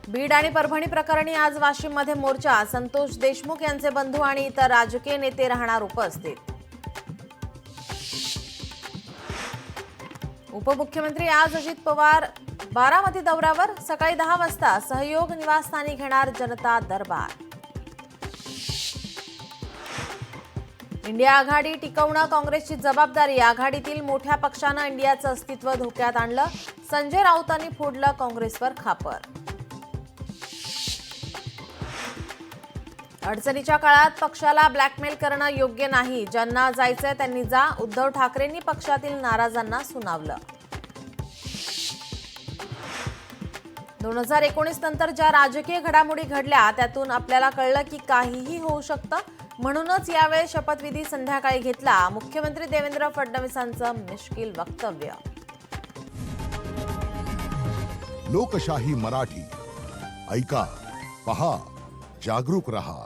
बीड आणि परभणी प्रकरणी आज वाशिममध्ये मोर्चा. संतोष देशमुख यांचे बंधू आणि इतर राजकीय नेते राहणार उपस्थित. उपमुख्यमंत्री आज अजित पवार बारामती दौऱ्यावर. सकाळी 10 वाजता सहयोग निवासस्थानी घेणार जनता दरबार. इंडिया आघाडी टिकवणं काँग्रेसची जबाबदारी. आघाडीतील मोठ्या पक्षानं इंडियाचं अस्तित्व धोक्यात आणलं. संजय राऊतांनी फोडलं काँग्रेसवर खापर. अडचणीच्या काळात पक्षाला ब्लॅकमेल करणं योग्य नाही. ज्यांना जायचंय त्यांनी जा. उद्धव ठाकरेंनी पक्षातील नाराजांना सुनावलं. 2019 नंतर ज्या राजकीय घडामोडी घडल्या त्यातून आपल्याला कळलं की काहीही होऊ शकतं. म्हणूनच यावेळी शपथविधी संध्याकाळी घेतला. मुख्यमंत्री देवेंद्र फडणवीसांचं मिश्किल वक्तव्य. लोकशाही मराठी ऐका, पहा, जागरूक रहा.